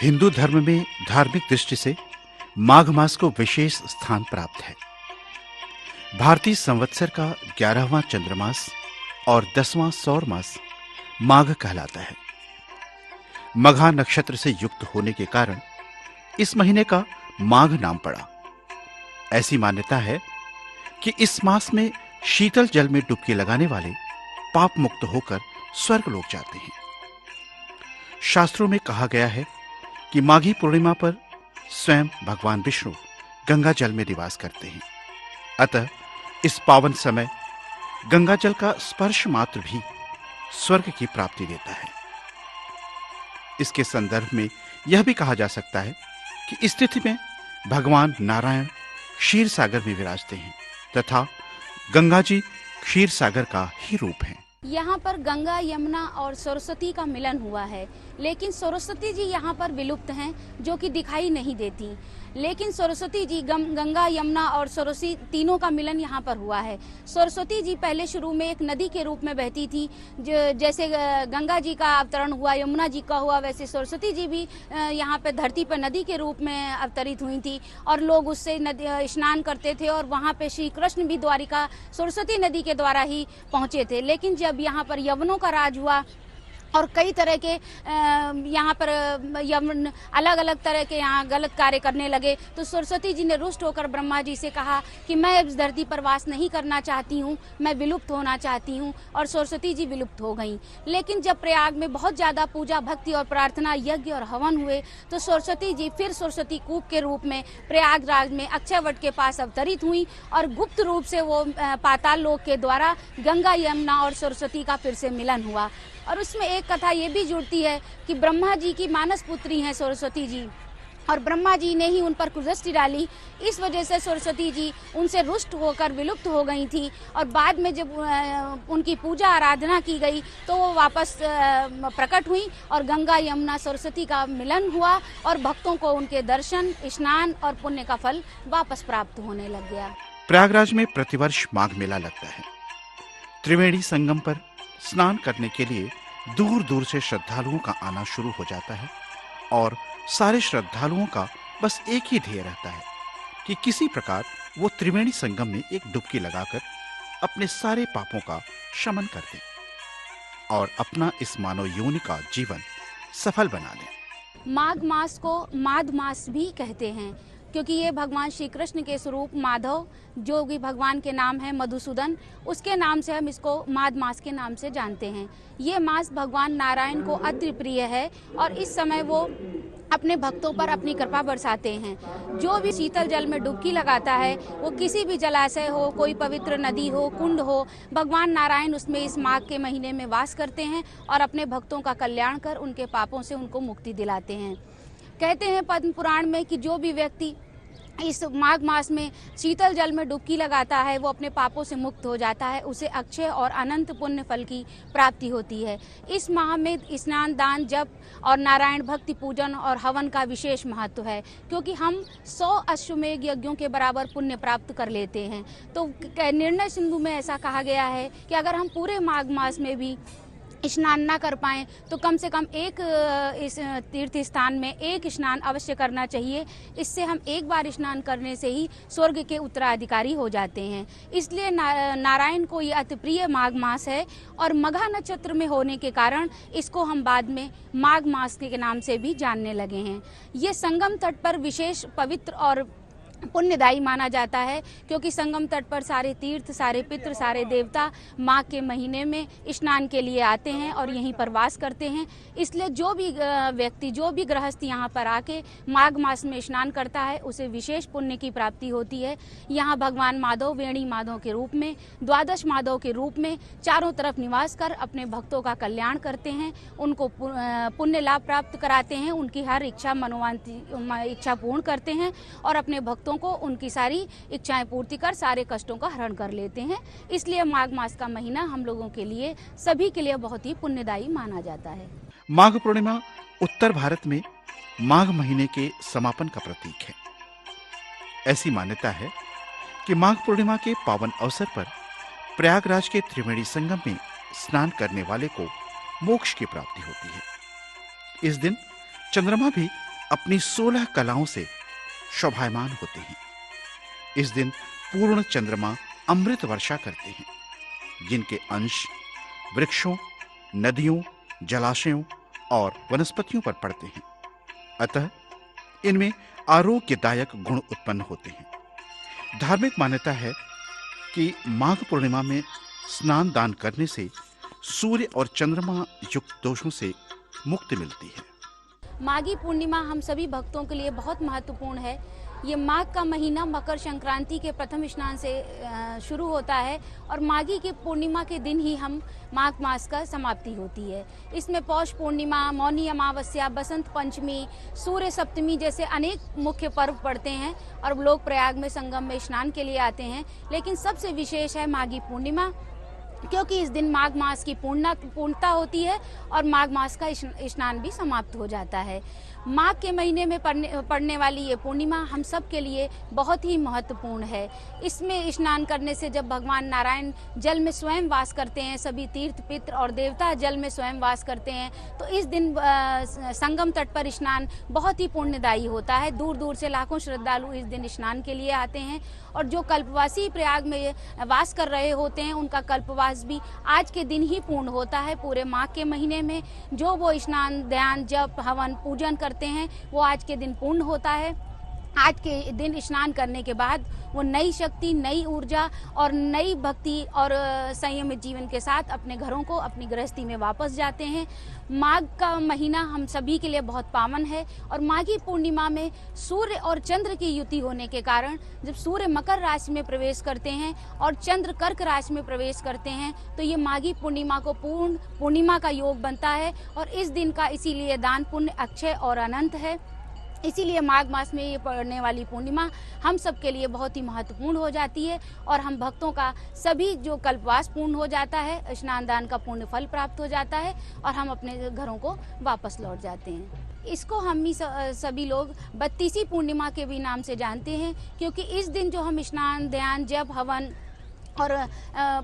हिंदू धर्म में धार्मिक दृष्टि से माघ मास को विशेष स्थान प्राप्त है। भारतीय संवत्सर का 11वां चंद्रमास और 10वां सौर मास माघ कहलाता है। मघा नक्षत्र से युक्त होने के कारण इस महीने का माघ नाम पड़ा। ऐसी मान्यता है कि इस मास में शीतल जल में डुबकी लगाने वाले पाप मुक्त होकर स्वर्ग लोक जाते हैं। शास्त्रों में कहा गया है कि माघी पूर्णिमा पर स्वयं भगवान विष्णु गंगा जल में निवास करते हैं। अतः इस पावन समय गंगा जल का स्पर्श मात्र भी स्वर्ग की प्राप्ति देता है। इसके संदर्भ में यह भी कहा जा सकता है कि इस स्थिति में भगवान नारायण क्षीर सागर में विराजते हैं तथा गंगा जी क्षीर सागर का ही रूप हैं। यहाँ पर गंगा, यमुना और सरस्वती का मिलन हुआ है, लेकिन सरस्वती जी यहाँ पर विलुप्त हैं, जो कि दिखाई नहीं देती। लेकिन सरस्वती जी गंगा, यमुना और सरस्वती तीनों का मिलन यहाँ पर हुआ है। सरस्वती जी पहले शुरू में एक नदी के रूप में बहती थी, जैसे गंगा जी का अवतरण हुआ, यमुना जी का हुआ, वैसे सरस्वती जी भी यहाँ पे धरती पर नदी के रूप में अवतरित हुई थी और लोग उससे स्नान करते थे और वहाँ पे श्री कृष्ण भी द्वारिका सरस्वती नदी के द्वारा ही पहुँचे थे। लेकिन जब यहाँ पर यवनों का राज हुआ और कई तरह के यहाँ पर यवन अलग अलग तरह के यहाँ गलत कार्य करने लगे, तो सरस्वती जी ने रुष्ट होकर ब्रह्मा जी से कहा कि मैं इस धरती पर वास नहीं करना चाहती हूँ, मैं विलुप्त होना चाहती हूँ, और सरस्वती जी विलुप्त हो गईं। लेकिन जब प्रयाग में बहुत ज़्यादा पूजा भक्ति और प्रार्थना, यज्ञ और हवन हुए, तो सरस्वती जी फिर सरस्वती कूप के रूप में प्रयागराज में अक्षयवट के पास अवतरित हुई और गुप्त रूप से वो पाताल लोक के द्वारा गंगा, यमुना और सरस्वती का फिर से मिलन हुआ। और उसमें एक कथा ये भी जुड़ती है कि ब्रह्मा जी की मानस पुत्री हैं सरस्वती जी, और ब्रह्मा जी ने ही उन पर कुदृष्टि डाली। इस वजह से सरस्वती जी उनसे रुष्ट होकर विलुप्त हो गई थी, और बाद में जब उनकी पूजा आराधना की गई तो वो वापस प्रकट हुई और गंगा, यमुना, सरस्वती का मिलन हुआ और भक्तों को उनके दर्शन, स्नान और पुण्य का फल वापस प्राप्त होने लग गया। प्रयागराज में प्रतिवर्ष माघ मेला लगता है। त्रिवेणी संगम पर स्नान करने के लिए दूर दूर से श्रद्धालुओं का आना शुरू हो जाता है और सारे श्रद्धालुओं का बस एक ही ध्येय रहता है कि किसी प्रकार वो त्रिवेणी संगम में एक डुबकी लगाकर अपने सारे पापों का शमन कर दें और अपना इस मानव योनि का जीवन सफल बना लें। माघ मास को माध मास भी कहते हैं, क्योंकि ये भगवान श्री कृष्ण के स्वरूप माधव, जो कि भगवान के नाम है मधुसूदन, उसके नाम से हम इसको माघ मास के नाम से जानते हैं। ये मास भगवान नारायण को अति प्रिय है और इस समय वो अपने भक्तों पर अपनी कृपा बरसाते हैं। जो भी शीतल जल में डुबकी लगाता है, वो किसी भी जलाशय हो, कोई पवित्र नदी हो, कुंड हो, भगवान नारायण उसमें इस माघ के महीने में वास करते हैं और अपने भक्तों का कल्याण कर उनके पापों से उनको मुक्ति दिलाते हैं। कहते हैं पद्म पुराण में कि जो भी व्यक्ति इस माघ मास में शीतल जल में डुबकी लगाता है, वो अपने पापों से मुक्त हो जाता है, उसे अक्षय और अनंत पुण्य फल की प्राप्ति होती है। इस माह में स्नान, दान, जप और नारायण भक्ति पूजन और हवन का विशेष महत्व है, क्योंकि हम 100 अश्वमेध यज्ञों के बराबर पुण्य प्राप्त कर लेते हैं। तो निर्णय सिंधु में ऐसा कहा गया है कि अगर हम पूरे माघ मास में भी स्नान ना कर पाएँ तो कम से कम एक इस तीर्थ स्थान में एक स्नान अवश्य करना चाहिए। इससे हम एक बार स्नान करने से ही स्वर्ग के उत्तराधिकारी हो जाते हैं। इसलिए नारायण को ये अति प्रिय माघ मास है और मघा नक्षत्र में होने के कारण इसको हम बाद में माघ मास के नाम से भी जानने लगे हैं। ये संगम तट पर विशेष पवित्र और पुण्यदायी माना जाता है, क्योंकि संगम तट पर सारे तीर्थ, सारे पितृ, सारे देवता माघ के महीने में स्नान के लिए आते हैं और यहीं पर वास करते हैं। इसलिए जो भी व्यक्ति, जो भी गृहस्थ यहाँ पर आके माघ मास में स्नान करता है, उसे विशेष पुण्य की प्राप्ति होती है। यहाँ भगवान माधव वेणी माधव के रूप में, द्वादश माधव के रूप में चारों तरफ निवास कर अपने भक्तों का कल्याण करते हैं, उनको पुण्य लाभ प्राप्त कराते हैं, उनकी हर इच्छा, मनोवांछित इच्छा पूर्ण करते हैं और अपने भक्तों को उनकी सारी इच्छाएं पूर्ति कर सारे कष्टों का हरण कर लेते हैं। इसलिए माघ मास का महीना हम लोगों के लिए, सभी के लिए बहुत ही पुण्यदायी माना जाता है। माघ पूर्णिमा उत्तर भारत में माघ महीने के समापन का प्रतीक है। ऐसी मान्यता है कि माघ पूर्णिमा के पावन अवसर पर प्रयागराज के त्रिवेणी संगम में स्नान करने वाले को मोक्ष की प्राप्ति होती है। इस दिन चंद्रमा भी अपनी 16 कलाओं से शोभायमान होते हैं। इस दिन पूर्ण चंद्रमा अमृत वर्षा करते हैं, जिनके अंश वृक्षों, नदियों, जलाशयों और वनस्पतियों पर पड़ते हैं। अतः इनमें आरोग्यदायक गुण उत्पन्न होते हैं। धार्मिक मान्यता है कि माघ पूर्णिमा में स्नान दान करने से सूर्य और चंद्रमा युक्त दोषों से मुक्ति मिलती है। माघी पूर्णिमा हम सभी भक्तों के लिए बहुत महत्वपूर्ण है। ये माघ का महीना मकर संक्रांति के प्रथम स्नान से शुरू होता है और माघी की पूर्णिमा के दिन ही हम माघ मास का समाप्ति होती है। इसमें पौष पूर्णिमा, मौनी अमावस्या, बसंत पंचमी, सूर्य सप्तमी जैसे अनेक मुख्य पर्व पड़ते हैं और लोग प्रयाग में संगम में स्नान के लिए आते हैं। लेकिन सबसे विशेष है माघी पूर्णिमा, क्योंकि इस दिन माघ मास की पूर्णता होती है और माघ मास का स्नान भी समाप्त हो जाता है। माघ के महीने में पड़ने वाली ये पूर्णिमा हम सब के लिए बहुत ही महत्वपूर्ण है। इसमें स्नान करने से जब भगवान नारायण जल में स्वयं वास करते हैं, सभी तीर्थ पित्र और देवता जल में स्वयं वास करते हैं, तो इस दिन संगम तट पर स्नान बहुत ही पुण्यदायी होता है। दूर दूर से लाखों श्रद्धालु इस दिन स्नान के लिए आते हैं और जो कल्पवासी प्रयाग में वास कर रहे होते हैं, उनका कल्पवास भी आज के दिन ही पूर्ण होता है। पूरे माघ के महीने में जो वो स्नान, ध्यान, जप, हवन, पूजन करते हैं, वो आज के दिन पूर्ण होता है। आज के दिन स्नान करने के बाद वो नई शक्ति, नई ऊर्जा और नई भक्ति और संयमित जीवन के साथ अपने घरों को, अपनी गृहस्थी में वापस जाते हैं। माघ का महीना हम सभी के लिए बहुत पावन है और माघी पूर्णिमा में सूर्य और चंद्र की युति होने के कारण जब सूर्य मकर राशि में प्रवेश करते हैं और चंद्र कर्क राशि में प्रवेश करते हैं, तो ये माघी पूर्णिमा को पूर्ण पूर्णिमा का योग बनता है और इस दिन का इसीलिए दान पुण्य अक्षय और अनंत है। इसीलिए माघ मास में ये पड़ने वाली पूर्णिमा हम सब के लिए बहुत ही महत्वपूर्ण हो जाती है और हम भक्तों का सभी जो कल्पवास पूर्ण हो जाता है, स्नान दान का पुण्य फल प्राप्त हो जाता है और हम अपने घरों को वापस लौट जाते हैं। इसको हम ही सभी लोग 32वीं पूर्णिमा के भी नाम से जानते हैं, क्योंकि इस दिन जो हम स्नान, ध्यान, जप, हवन और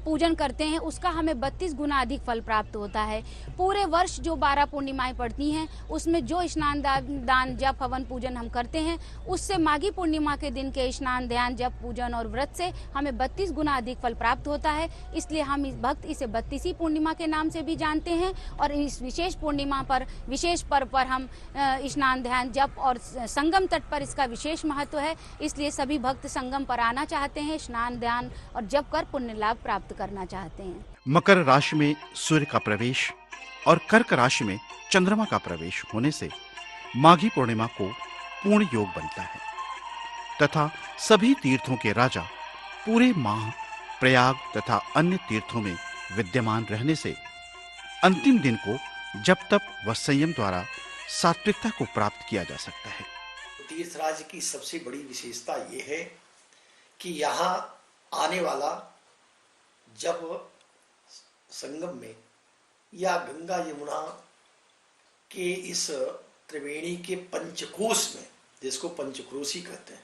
पूजन करते हैं, उसका हमें 32 गुना अधिक फल प्राप्त होता है। पूरे वर्ष जो 12 पूर्णिमाएं पड़ती हैं, उसमें जो स्नान, दान, जप, हवन, पूजन हम करते हैं, उससे माघी पूर्णिमा के दिन के स्नान, ध्यान, जप, पूजन और व्रत से हमें 32 गुना अधिक फल प्राप्त होता है। इसलिए हम इस भक्त इसे 32वीं पूर्णिमा के नाम से भी जानते हैं और इस विशेष पूर्णिमा पर, विशेष पर्व पर हम स्नान, ध्यान, जप और संगम तट पर इसका विशेष महत्व है। इसलिए सभी भक्त संगम पर आना चाहते हैं, स्नान, ध्यान और जप कर पुण्य लाभ प्राप्त करना चाहते हैं। मकर राशि में सूर्य का प्रवेश और कर्क राशि में चंद्रमा का प्रवेश होने से माघी पूर्णिमा को पूर्ण योग बनता है तथा सभी तीर्थों के राजा पूरे माह प्रयाग तथा अन्य तीर्थों में विद्यमान रहने से अंतिम दिन को जप तप व संयम द्वारा सात्विकता को प्राप्त किया जा सकता है। तीर्थराज की सबसे बड़ी विशेषता ये है कि यहाँ आने वाला जब संगम में या गंगा यमुना के इस त्रिवेणी के पंचकोश में, जिसको पंचक्रोशी कहते हैं,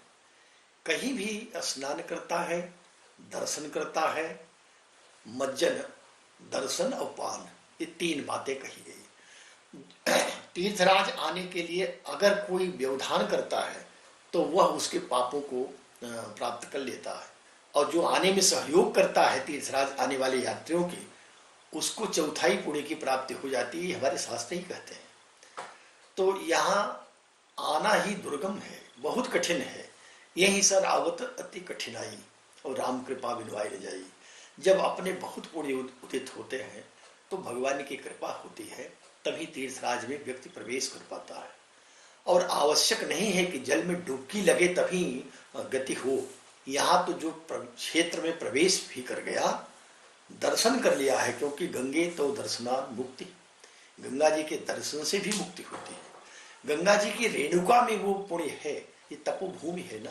कहीं भी स्नान करता है, दर्शन करता है, मज्जन, दर्शन और पान, ये 3 बातें कही गई। तीर्थराज आने के लिए अगर कोई व्यवधान करता है तो वह उसके पापों को प्राप्त कर लेता है, और जो आने में सहयोग करता है तीर्थराज आने वाले यात्रियों की, उसको चौथाई पुण्य की प्राप्ति हो जाती है, हमारे शास्त्र ही कहते हैं। तो यहाँ आना ही दुर्गम है, बहुत कठिन है। यही सर आवत अति कठिनाई और राम कृपा बिनवाई न जाई। जब अपने बहुत पुण्य उदित होते हैं तो भगवान की कृपा होती है, तभी तीर्थराज में व्यक्ति प्रवेश कर पाता है। और आवश्यक नहीं है कि जल में डुबकी लगे तभी गति हो। यहाँ तो जो क्षेत्र में प्रवेश भी कर गया, दर्शन कर लिया है, क्योंकि गंगे तो दर्शनात् मुक्ति, गंगा जी के दर्शन से भी मुक्ति होती है। गंगा जी की रेणुका में वो पुण्य है, ये तपोभूमि है ना।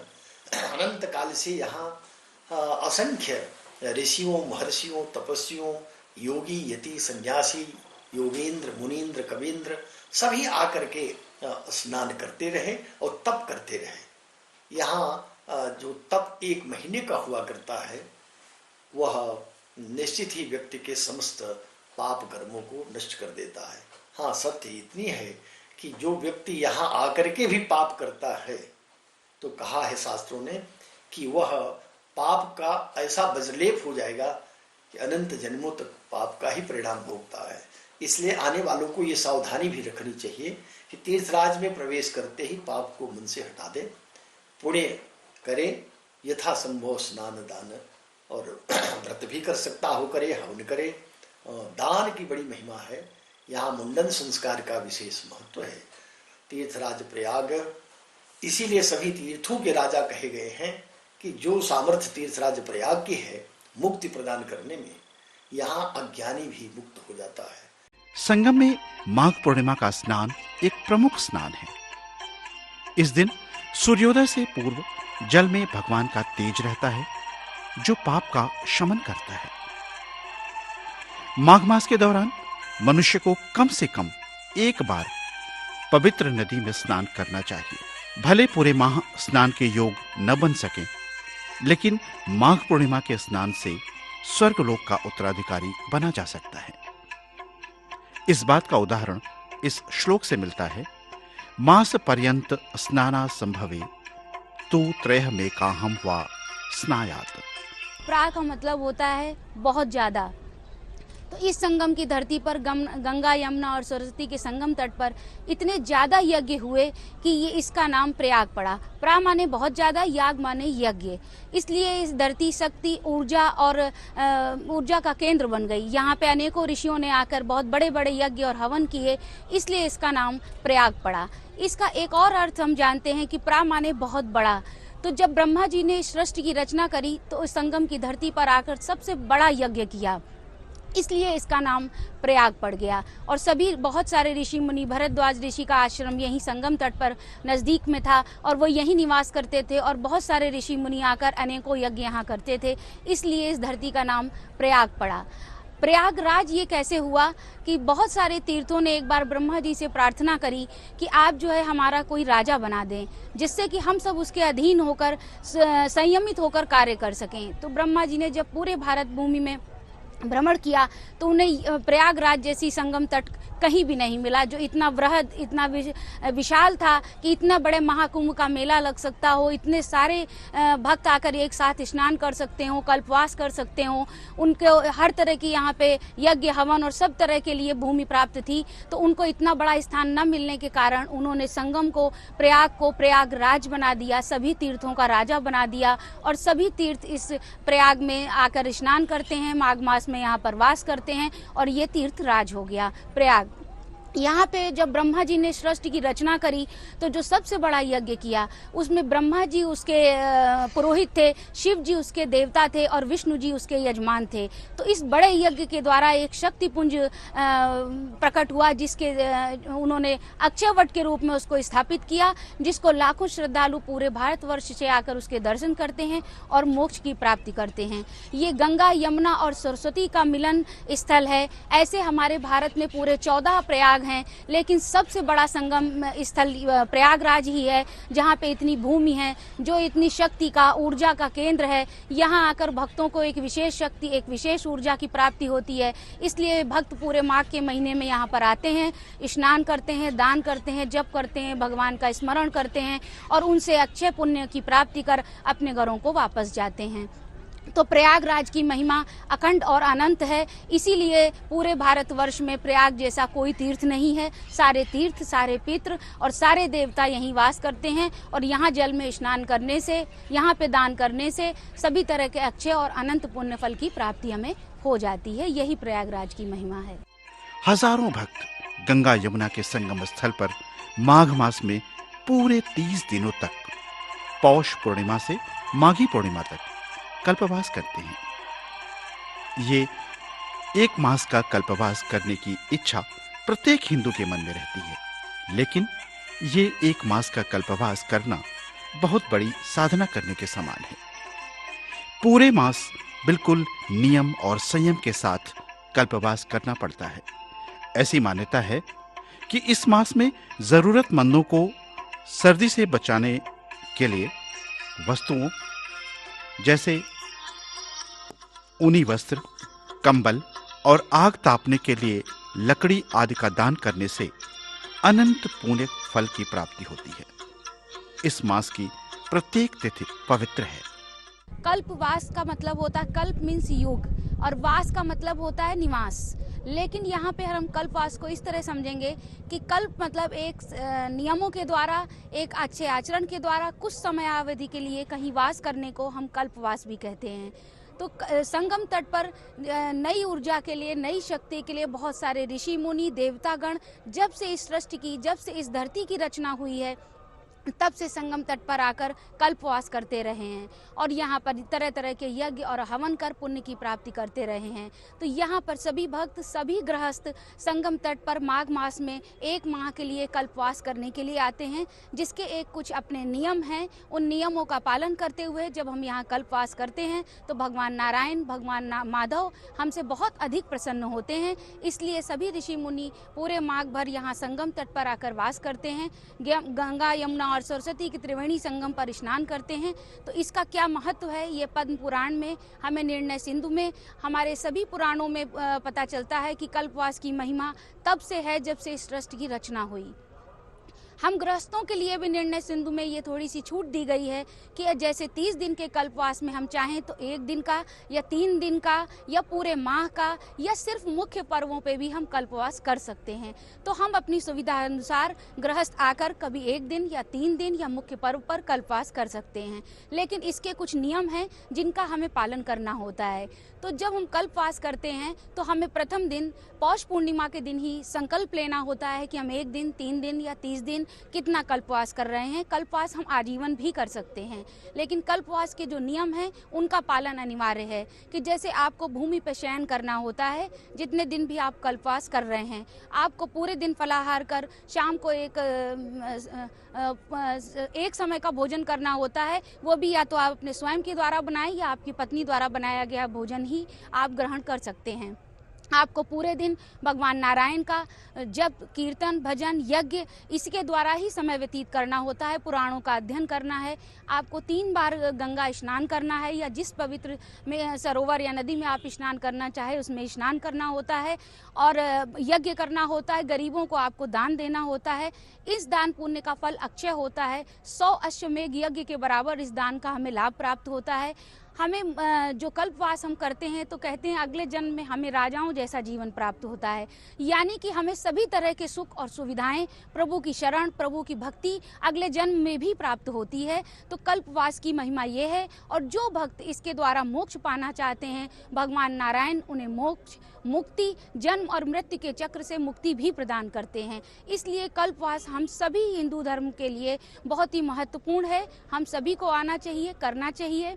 अनंत काल से यहाँ असंख्य ऋषियों, महर्षियों, तपस्वियों, योगी, यति, सन्यासी, योगेंद्र, मुनीन्द्र, कवींद्र सभी आकर के स्नान करते रहे और तप करते रहे। यहाँ जो तप 1 महीने का हुआ करता है, वह निश्चित ही व्यक्ति के समस्त पाप कर्मों को नष्ट कर देता है। हाँ, सत्य इतनी है कि जो व्यक्ति यहाँ आकर के भी पाप करता है, तो कहा है शास्त्रों ने कि वह पाप का ऐसा वज्रलेप हो जाएगा कि अनंत जन्मों तक पाप का ही परिणाम भोगता है। इसलिए आने वालों को ये सावधानी भी रखनी चाहिए कि तीर्थराज में प्रवेश करते ही पाप को मन से हटा दे, पुण्य करे, यथा संभव स्नान दान, और व्रत भी कर सकता हो करे, हवन करे। दान की बड़ी महिमा है। यहाँ मुंडन संस्कार का विशेष महत्व है। तीर्थराज प्रयाग इसीलिए सभी तीर्थों के राजा कहे गए हैं कि जो सामर्थ्य तीर्थराज प्रयाग की है मुक्ति प्रदान करने में, यहाँ अज्ञानी भी मुक्त हो जाता है। संगम में माघ पूर्णिमा का स्नान एक प्रमुख स्नान है। इस दिन सूर्योदय से पूर्व जल में भगवान का तेज रहता है, जो पाप का शमन करता है। माघ मास के दौरान मनुष्य को कम से कम एक बार पवित्र नदी में स्नान करना चाहिए। भले पूरे माह स्नान के योग न बन सके, लेकिन माघ पूर्णिमा के स्नान से स्वर्गलोक का उत्तराधिकारी बना जा सकता है। इस बात का उदाहरण इस श्लोक से मिलता है। मास पर्यंत स्नाना संभवे तू त्रयः में काहम वा स्नायात। प्रा का मतलब होता है बहुत ज्यादा। तो इस संगम की धरती पर गंगा, यमुना और सरस्वती के संगम तट पर इतने ज्यादा यज्ञ हुए कि ये इसका नाम प्रयाग पड़ा। प्रा माने बहुत ज्यादा, याग माने यज्ञ। इसलिए इस धरती शक्ति, ऊर्जा और ऊर्जा का केंद्र बन गई। यहाँ पे अनेकों ऋषियों ने आकर बहुत बड़े बड़े यज्ञ और हवन किए, इसलिए इसका नाम प्रयाग पड़ा। इसका एक और अर्थ हम जानते हैं कि प्रा माने बहुत बड़ा। तो जब ब्रह्मा जी ने सृष्टि की रचना करी तो इस संगम की धरती पर आकर सबसे बड़ा यज्ञ किया, इसलिए इसका नाम प्रयाग पड़ गया। और सभी बहुत सारे ऋषि मुनि, भरद्वाज ऋषि का आश्रम यहीं संगम तट पर नजदीक में था और वो यहीं निवास करते थे, और बहुत सारे ऋषि मुनि आकर अनेकों यज्ञ यहाँ करते थे, इसलिए इस धरती का नाम प्रयाग पड़ा। प्रयागराज ये कैसे हुआ कि बहुत सारे तीर्थों ने एक बार ब्रह्मा जी से प्रार्थना करी कि आप जो है हमारा कोई राजा बना दें, जिससे कि हम सब उसके अधीन होकर संयमित होकर कार्य कर सकें। तो ब्रह्मा जी ने जब पूरे भारत भूमि में भ्रमण किया तो उन्हें प्रयागराज जैसी संगम तट कहीं भी नहीं मिला, जो इतना वृहद, इतना विशाल था कि इतना बड़े महाकुंभ का मेला लग सकता हो, इतने सारे भक्त आकर एक साथ स्नान कर सकते हो, कल्पवास कर सकते हो। उनको हर तरह की यहाँ पे यज्ञ, हवन और सब तरह के लिए भूमि प्राप्त थी। तो उनको इतना बड़ा स्थान न मिलने के कारण उन्होंने संगम को प्रयागराज बना दिया, सभी तीर्थों का राजा बना दिया, और सभी तीर्थ इस प्रयाग में आकर स्नान करते हैं, माघ मास में यहाँ पर वास करते हैं, और ये तीर्थ राज हो गया प्रयाग। यहाँ पे जब ब्रह्मा जी ने सृष्टि की रचना करी तो जो सबसे बड़ा यज्ञ किया उसमें ब्रह्मा जी उसके पुरोहित थे, शिव जी उसके देवता थे और विष्णु जी उसके यजमान थे। तो इस बड़े यज्ञ के द्वारा एक शक्ति पुंज प्रकट हुआ, जिसके उन्होंने अक्षयवट के रूप में उसको स्थापित किया, जिसको लाखों श्रद्धालु पूरे भारतवर्ष से आकर उसके दर्शन करते हैं और मोक्ष की प्राप्ति करते हैं। ये गंगा, यमुना और सरस्वती का मिलन स्थल है। ऐसे हमारे भारत में पूरे 14 प्रयाग हैं, लेकिन सबसे बड़ा संगम स्थल प्रयागराज ही है, जहाँ पे इतनी भूमि है, जो इतनी शक्ति का, ऊर्जा का केंद्र है। यहाँ आकर भक्तों को एक विशेष शक्ति, एक विशेष ऊर्जा की प्राप्ति होती है। इसलिए भक्त पूरे माघ के महीने में यहाँ पर आते हैं, स्नान करते हैं, दान करते हैं, जप करते हैं, भगवान का स्मरण करते हैं और उनसे अक्षय पुण्य की प्राप्ति कर अपने घरों को वापस जाते हैं। तो प्रयागराज की महिमा अखंड और अनंत है। इसीलिए पूरे भारतवर्ष में प्रयाग जैसा कोई तीर्थ नहीं है। सारे तीर्थ, सारे पितृ और सारे देवता यहीं वास करते हैं, और यहाँ जल में स्नान करने से, यहाँ पे दान करने से सभी तरह के अक्षय और अनंत पुण्य फल की प्राप्ति हमें हो जाती है। यही प्रयागराज की महिमा है। हजारों भक्त गंगा यमुना के संगम स्थल पर माघ मास में पूरे 30 दिनों तक, पौष पूर्णिमा से माघी पूर्णिमा तक कल्पवास करते हैं। ये एक मास का कल्पवास करने की इच्छा प्रत्येक हिंदू के मन में रहती है, लेकिन ये एक मास का कल्पवास करना बहुत बड़ी साधना करने के समान है। पूरे मास बिल्कुल नियम और संयम के साथ कल्पवास करना पड़ता है। ऐसी मान्यता है कि इस मास में जरूरतमंदों को सर्दी से बचाने के लिए वस्तुओं जैसे ऊनी वस्त्र, कंबल और आग तापने के लिए लकड़ी आदि का दान करने से अनंत पुण्य फल की प्राप्ति होती है। इस मास की प्रत्येक तिथि पवित्र है। कल्पवास का मतलब होता है, कल्प मीन्स युग, और वास का मतलब होता है निवास। लेकिन यहाँ पे हम कल्पवास को इस तरह समझेंगे कि कल्प मतलब एक नियमों के द्वारा, एक अच्छे आचरण के द्वारा कुछ समयावधि के लिए कहीं वास करने को हम कल्पवास भी कहते हैं। तो संगम तट पर नई ऊर्जा के लिए, नई शक्ति के लिए बहुत सारे ऋषि मुनि देवतागण जब से इस सृष्टि की, जब से इस धरती की रचना हुई है, तब से संगम तट पर आकर कल्पवास करते रहे हैं और यहाँ पर तरह तरह के यज्ञ और हवन कर पुण्य की प्राप्ति करते रहे हैं। तो यहाँ पर सभी भक्त, सभी गृहस्थ संगम तट पर माघ मास में 1 माह के लिए कल्पवास करने के लिए आते हैं, जिसके एक कुछ अपने नियम हैं। उन नियमों का पालन करते हुए जब हम यहाँ कल्पवास करते हैं तो भगवान नारायण, भगवान माधव हमसे बहुत अधिक प्रसन्न होते हैं। इसलिए सभी ऋषि मुनि पूरे माघ भर यहाँ संगम तट पर आकर वास करते हैं। गंगा, यमुना और सरस्वती के त्रिवेणी संगम पर स्नान करते हैं। तो इसका क्या महत्व है, ये पद्म पुराण में, हमें निर्णय सिंधु में, हमारे सभी पुराणों में पता चलता है कि कल्पवास की महिमा तब से है जब से इस सृष्टि की रचना हुई। हम गृहस्थों के लिए भी निर्णय सिंधु में ये थोड़ी सी छूट दी गई है कि जैसे 30 दिन के कल्पवास में हम चाहें तो 1 दिन का या 3 दिन का या पूरे माह का या सिर्फ मुख्य पर्वों पे भी हम कल्पवास कर सकते हैं। तो हम अपनी सुविधा अनुसार गृहस्थ आकर कभी 1 दिन या 3 दिन या मुख्य पर्व पर कल्पवास कर सकते हैं। लेकिन इसके कुछ नियम हैं जिनका हमें पालन करना होता है। तो जब हम कल्पवास करते हैं तो हमें प्रथम दिन पौष पूर्णिमा के दिन ही संकल्प लेना होता है कि हम 1 दिन, 3 दिन या 30 दिन कितना कल्पवास कर रहे हैं। कल्पवास हम आजीवन भी कर सकते हैं, लेकिन कल्पवास के जो नियम हैं उनका पालन अनिवार्य है। कि जैसे आपको भूमि पर शयन करना होता है, जितने दिन भी आप कल्पवास कर रहे हैं, आपको पूरे दिन फलाहार कर शाम को एक समय का भोजन करना होता है। वो भी या तो आप अपने स्वयं के द्वारा बनाए या आपकी पत्नी द्वारा बनाया गया भोजन ही आप ग्रहण कर सकते हैं। आपको पूरे दिन भगवान नारायण का जप, कीर्तन, भजन, यज्ञ इसके द्वारा ही समय व्यतीत करना होता है। पुराणों का अध्ययन करना है। आपको 3 बार गंगा स्नान करना है या जिस पवित्र में सरोवर या नदी में आप स्नान करना चाहे उसमें स्नान करना होता है और यज्ञ करना होता है। गरीबों को आपको दान देना होता है। इस दान पुण्य का फल अक्षय होता है। 100 अश्वमेघ यज्ञ के बराबर इस दान का हमें लाभ प्राप्त होता है। हमें जो कल्पवास हम करते हैं तो कहते हैं अगले जन्म में हमें राजाओं जैसा जीवन प्राप्त होता है। यानी कि हमें सभी तरह के सुख और सुविधाएं, प्रभु की शरण, प्रभु की भक्ति अगले जन्म में भी प्राप्त होती है। तो कल्पवास की महिमा ये है। और जो भक्त इसके द्वारा मोक्ष पाना चाहते हैं, भगवान नारायण उन्हें मोक्ष, मुक्ति, जन्म और मृत्यु के चक्र से मुक्ति भी प्रदान करते हैं। इसलिए कल्पवास हम सभी हिंदू धर्म के लिए बहुत ही महत्वपूर्ण है। हम सभी को आना चाहिए, करना चाहिए।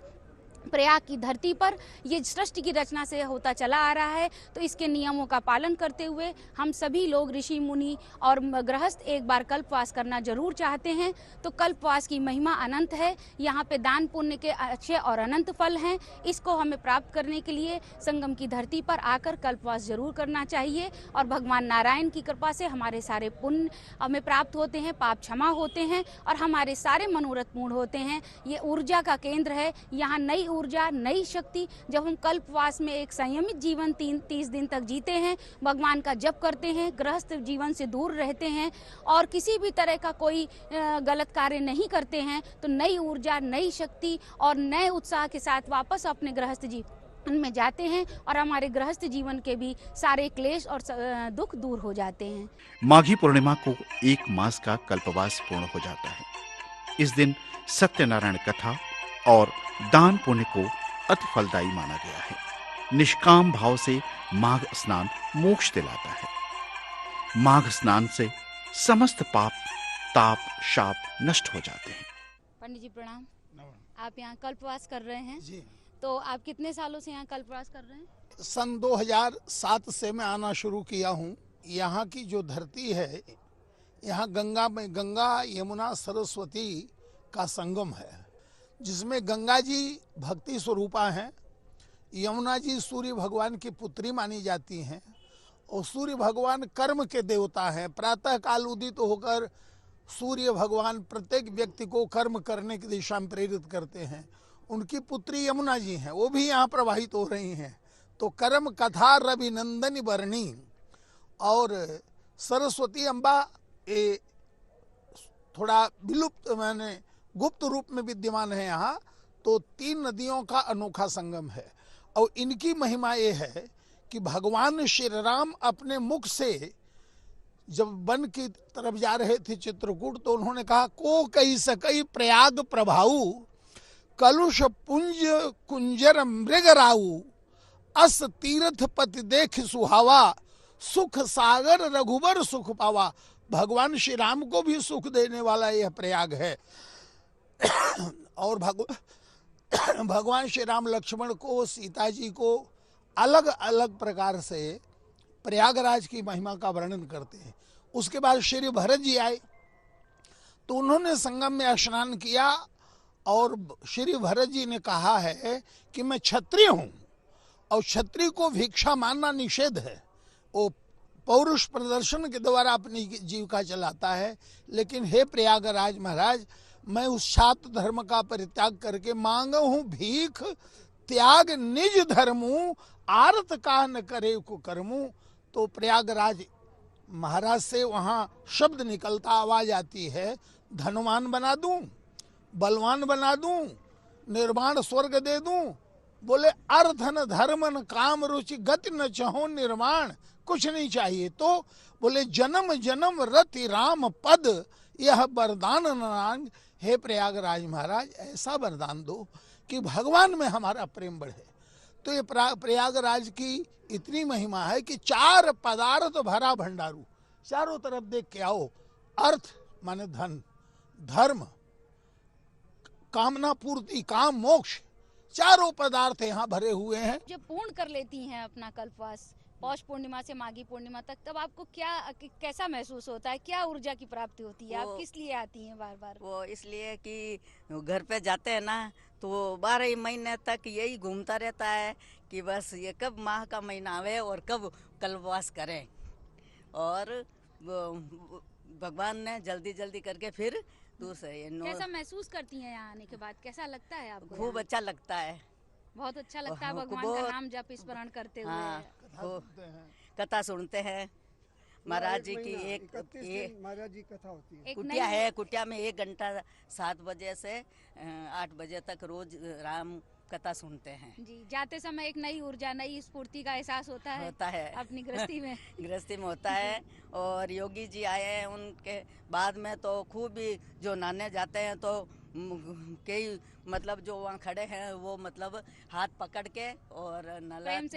प्रयाग की धरती पर ये सृष्टि की रचना से होता चला आ रहा है। तो इसके नियमों का पालन करते हुए हम सभी लोग, ऋषि मुनि और गृहस्थ, एक बार कल्पवास करना जरूर चाहते हैं। तो कल्पवास की महिमा अनंत है। यहाँ पे दान पुण्य के अच्छे और अनंत फल हैं। इसको हमें प्राप्त करने के लिए संगम की धरती पर आकर कल्पवास जरूर करना चाहिए और भगवान नारायण की कृपा से हमारे सारे पुण्य हमें प्राप्त होते हैं, पाप क्षमा होते हैं और हमारे सारे मनोरथ पूर्ण होते हैं। ये ऊर्जा का केंद्र है। यहाँ नई ऊर्जा, नई शक्ति, जब हम कल्पवास में एक संयमित जीवन 30 दिन तक जीते हैं, भगवान का जप करते हैं, गृहस्थ जीवन से दूर रहते हैं और किसी भी तरह का कोई गलत कार्य नहीं करते हैं, तो नई ऊर्जा, नई शक्ति और नए उत्साह के साथ वापस अपने गृहस्थ जीवन में जाते हैं और हमारे गृहस्थ जीवन के भी सारे क्लेश और दुख दूर हो जाते हैं। माघी पूर्णिमा को 1 मास का कल्पवास पूर्ण हो जाता है। इस दिन सत्यनारायण कथा और दान पुण्य को अति फलदायी माना गया है। निष्काम भाव से माघ स्नान मोक्ष दिलाता है। माघ स्नान से समस्त पाप, ताप, शाप नष्ट हो जाते हैं। पंडित जी प्रणाम। आप यहाँ कल्पवास कर रहे हैं जी। तो आप कितने सालों से यहाँ कल्पवास कर रहे हैं? सन 2007 से मैं आना शुरू किया हूँ। यहाँ की जो धरती है, यहाँ गंगा यमुना सरस्वती का संगम है, जिसमें गंगा जी भक्ति स्वरूपा हैं, यमुना जी सूर्य भगवान की पुत्री मानी जाती हैं और सूर्य भगवान कर्म के देवता हैं। प्रातः काल उदित होकर सूर्य भगवान प्रत्येक व्यक्ति को कर्म करने की दिशा में प्रेरित करते हैं। उनकी पुत्री यमुना जी हैं, वो भी यहाँ प्रवाहित हो रही हैं। तो कर्म कथा रवि नंदनी वर्णी और सरस्वती अम्बा ये थोड़ा विलुप्त माने गुप्त रूप में विद्यमान है यहाँ, तो 3 नदियों का अनोखा संगम है। और इनकी महिमा ये है कि भगवान श्री राम अपने मुख से जब वन की तरफ जा रहे थे चित्रकूट, तो उन्होंने कहा, को कही सकई प्रयाग प्रभाऊ, कलुष पुंज कुंजर मृगराऊ, अस तीर्थ पति देख सुहावा, सुख सागर रघुबर सुख पावा। भगवान श्री राम को भी सुख देने वाला यह प्रयाग है। और भगवान श्री राम लक्ष्मण को, सीता जी को अलग अलग प्रकार से प्रयागराज की महिमा का वर्णन करते हैं। उसके बाद श्री भरत जी आए तो उन्होंने संगम में स्नान किया और श्री भरत जी ने कहा है कि मैं क्षत्रिय हूं और क्षत्रिय को भिक्षा मानना निषेध है। वो पौरुष प्रदर्शन के द्वारा अपनी जीविका चलाता है। लेकिन हे प्रयागराज महाराज, मैं उस छात्र धर्म का परित्याग करके मांगा हूं भीख, त्याग निज धर्मू, आरत का न करे को कर्मू। तो प्रयागराज महाराज से वहां शब्द निकलता, आवाज आती है, धनवान बना दूं, बलवान बना दूं, निर्माण स्वर्ग दे दूं। बोले अर्थ न धर्म न काम रुचि गति न चाहो निर्माण, कुछ नहीं चाहिए। तो बोले जन्म जन्म रति राम पद, यह वरदान नांग। हे प्रयागराज महाराज, ऐसा वरदान दो कि भगवान में हमारा प्रेम बढ़े। तो ये प्रयागराज की इतनी महिमा है कि 4 पदार्थ भरा भंडारू, चारों तरफ देख के आओ। अर्थ माने धन, धर्म, कामना पूर्ति, काम मोक्ष, चारों पदार्थ यहाँ भरे हुए हैं। जब पूर्ण कर लेती हैं अपना कल्पवास पौष पूर्णिमा से माघी पूर्णिमा तक, तब आपको कैसा महसूस होता है? क्या ऊर्जा की प्राप्ति होती है? आप किस लिए आती हैं बार बार? वो इसलिए कि घर पे जाते हैं ना, तो 12 महीने तक यही घूमता रहता है कि बस ये कब माह का महीना आवे और कब कल्पवास करें। और भगवान ने जल्दी जल्दी करके फिर दूर से कैसा महसूस करती हैं यहाँ आने के बाद? कैसा लगता है आपको? खूब अच्छा लगता है, बहुत अच्छा लगता है भगवान का नाम जप स्मरण करते हुए। हाँ, कथा सुनते हैं। महाराज जी की एक महाराज जी कथा होती है। कुटिया है, कुटिया में 1 घंटा 7 बजे से 8 बजे तक रोज राम कथा सुनते हैं। जी, जाते समय एक नई ऊर्जा, नई स्फूर्ति का एहसास होता है अपनी गृहस्थी में। गृहस्थी में होता है। और योगी जी आए हैं, उनके बाद में तो खूब ही जो नहाने जाते हैं तो कई मतलब जो वहाँ खड़े हैं वो मतलब हाथ पकड़ के और प्रेम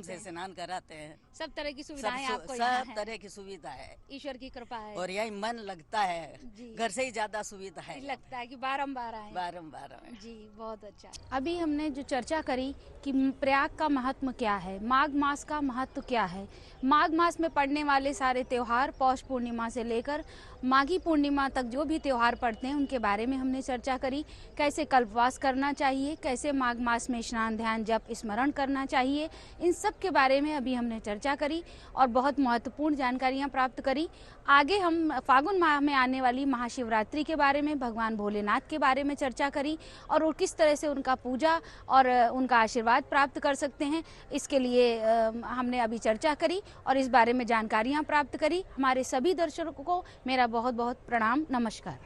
से स्नान कराते हैं। सब तरह की सुविधाएं आपको यहाँ सब तरह की सुविधा है, ईश्वर की कृपा है। और यही मन लगता है, घर से ही ज्यादा सुविधा है, लगता है कि बारंबार आए। बारंबार जी, बहुत अच्छा। अभी हमने जो चर्चा करी कि प्रयाग का महत्व क्या है, माघ मास का महत्व क्या है, माघ मास में पड़ने वाले सारे त्योहार पौष पूर्णिमा से लेकर माघी पूर्णिमा तक जो भी त्योहार पड़ते हैं उनके बारे में हमने चर्चा करी। कैसे कल्पवास करना चाहिए, कैसे माघ मास में स्नान ध्यान जप स्मरण करना चाहिए, इन सब के बारे में अभी हमने चर्चा करी और बहुत महत्वपूर्ण जानकारियां प्राप्त करी। आगे हम फागुन माह में आने वाली महाशिवरात्रि के बारे में, भगवान भोलेनाथ के बारे में चर्चा करी और वो किस तरह से उनका पूजा और उनका आशीर्वाद प्राप्त कर सकते हैं, इसके लिए हमने अभी चर्चा करी और इस बारे में जानकारियाँ प्राप्त करी। हमारे सभी दर्शकों को मेरा बहुत बहुत प्रणाम, नमस्कार।